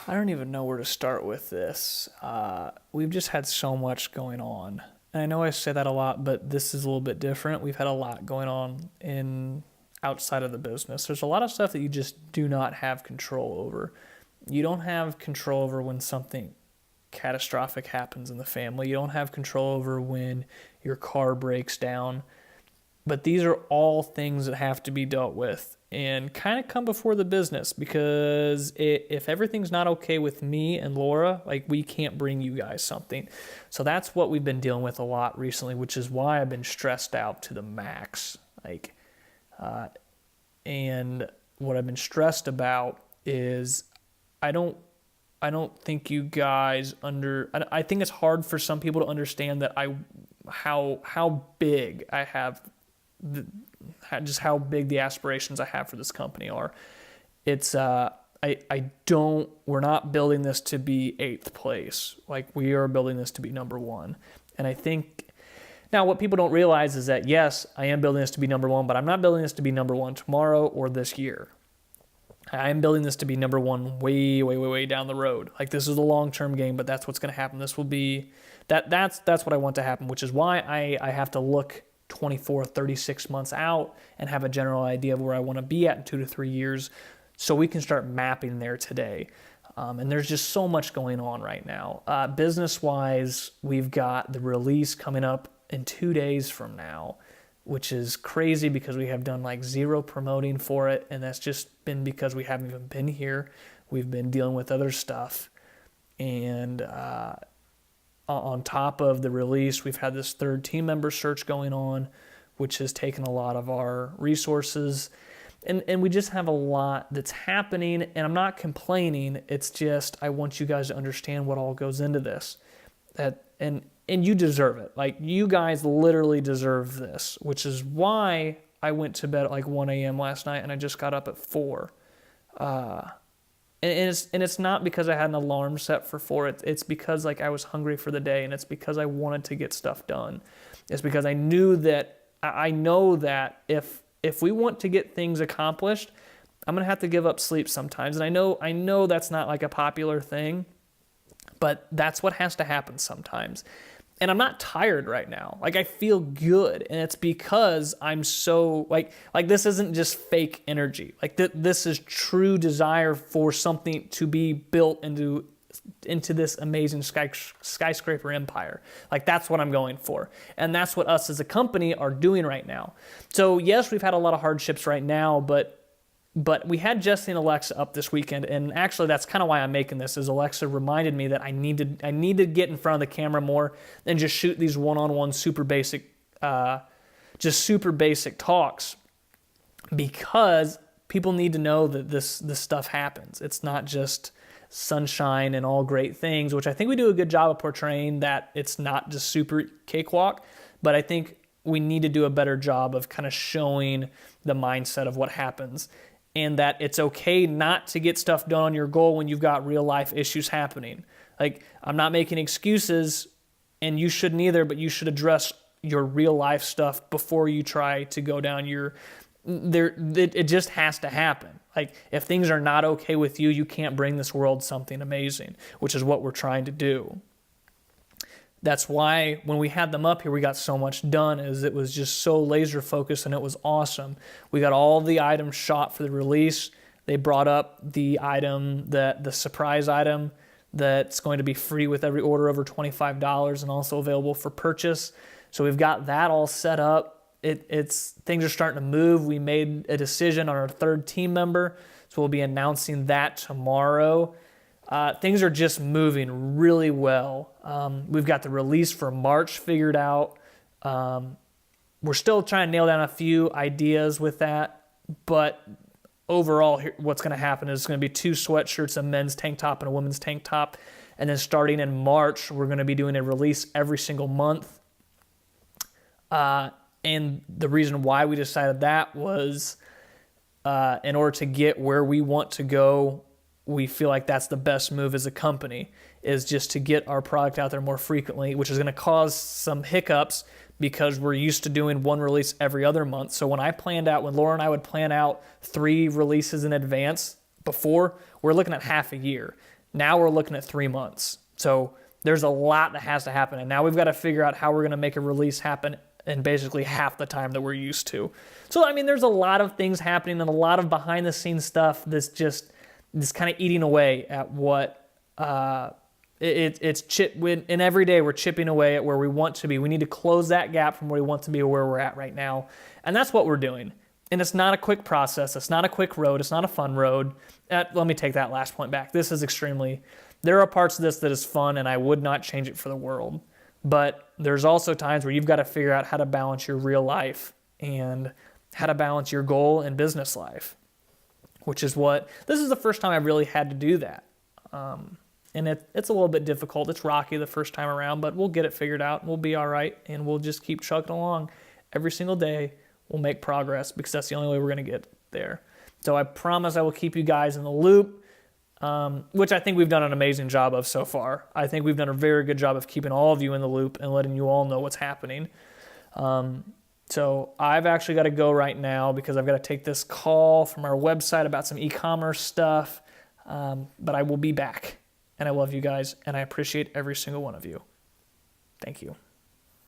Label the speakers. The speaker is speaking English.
Speaker 1: I don't even know where to start with this. We've just had so much going on. And I know I say that a lot, but this is a little bit different. We've had a lot going on in outside of the business. There's a lot of stuff that you just do not have control over. You don't have control over when something catastrophic happens in the family. You don't have control over when your car breaks down. But these are all things that have to be dealt with and kind of come before the business, because if everything's not okay with me and Laura, like, we can't bring you guys something. So that's what we've been dealing with a lot recently, which is why I've been stressed out to the max. And what I've been stressed about is I don't think you guys I think it's hard for some people to understand that how big I have, just how big the aspirations I have for this company are. It's we're not building this to be 8th place. Like, we are building this to be number 1. And I think now what people don't realize is that, yes, I am building this to be number 1, but I'm not building this to be number 1 tomorrow or this year. I am building this to be number 1 way, way, way, way down the road. Like, this is a long-term game, but that's what's going to happen. This will be that's what I want to happen, which is why I have to look 24, 36 months out and have a general idea of where I want to be at in 2 to 3 years, so we can start mapping there today. And there's just so much going on right now. Business-wise, we've got the release coming up in 2 days from now, which is crazy because we have done like 0 promoting for it, and that's just been because we haven't even been here. We've been dealing with other stuff. And on top of the release, we've had this 3rd team member search going on, which has taken a lot of our resources. And we just have a lot that's happening, and I'm not complaining. It's just I want you guys to understand what all goes into this. And you deserve it. Like, you guys literally deserve this, which is why I went to bed at like 1 a.m. last night, and I just got up at 4. And it's not because I had an alarm set for 4. It's because, like, I was hungry for the day, and it's because I wanted to get stuff done. It's because I know that if we want to get things accomplished, I'm gonna have to give up sleep sometimes. And I know that's not like a popular thing, but that's what has to happen sometimes. And I'm not tired right now. Like, I feel good, and it's because I'm so like this isn't just fake energy. Like, this is true desire for something to be built into this amazing skyscraper empire. Like, that's what I'm going for, and that's what us as a company are doing right now. So yes, we've had a lot of hardships right now, but we had Jesse and Alexa up this weekend, and actually that's kind of why I'm making this, is Alexa reminded me that I need to get in front of the camera more and just shoot these one-on-one super basic talks, because people need to know that this stuff happens. It's not just sunshine and all great things, which I think we do a good job of portraying, that it's not just super cakewalk, but I think we need to do a better job of kind of showing the mindset of what happens, and that it's okay not to get stuff done on your goal when you've got real life issues happening. Like, I'm not making excuses, and you shouldn't either, but you should address your real life stuff before you try to go down it just has to happen. Like, if things are not okay with you, you can't bring this world something amazing, which is what we're trying to do. That's why when we had them up here, we got so much done, is it was just so laser focused, and it was awesome. We got all the items shot for the release. They brought up the item, the surprise item that's going to be free with every order over $25 and also available for purchase. So we've got that all set up. Things are starting to move. We made a decision on our 3rd team member, so we'll be announcing that tomorrow. Things are just moving really well. We've got the release for March figured out. We're still trying to nail down a few ideas with that, but overall, what's going to happen is it's going to be 2 sweatshirts, a men's tank top and a women's tank top. And then starting in March, we're going to be doing a release every single month. And the reason why we decided that was in order to get where we want to go, we feel like that's the best move as a company, is just to get our product out there more frequently, which is going to cause some hiccups because we're used to doing 1 release every other month. So when Laura and I would plan out 3 releases in advance before, we're looking at half a year. Now we're looking at 3 months. So there's a lot that has to happen. And now we've got to figure out how we're going to make a release happen in basically half the time that we're used to. So, I mean, there's a lot of things happening and a lot of behind the scenes stuff that's just kind of eating away at what and every day we're chipping away at where we want to be. We need to close that gap from where we want to be or where we're at right now. And that's what we're doing. And it's not a quick process. It's not a quick road. It's not a fun road. Let me take that last point back. There are parts of this that is fun, and I would not change it for the world. But there's also times where you've got to figure out how to balance your real life and how to balance your goal and business life, this is the first time I've really had to do that. And it's a little bit difficult. It's rocky the first time around, but we'll get it figured out. We'll be all right, and we'll just keep chugging along. Every single day, we'll make progress because that's the only way we're going to get there. So I promise I will keep you guys in the loop, which I think we've done an amazing job of so far. I think we've done a very good job of keeping all of you in the loop and letting you all know what's happening. So I've actually got to go right now because I've got to take this call from our website about some e-commerce stuff. But I will be back, and I love you guys, and I appreciate every single one of you. Thank you.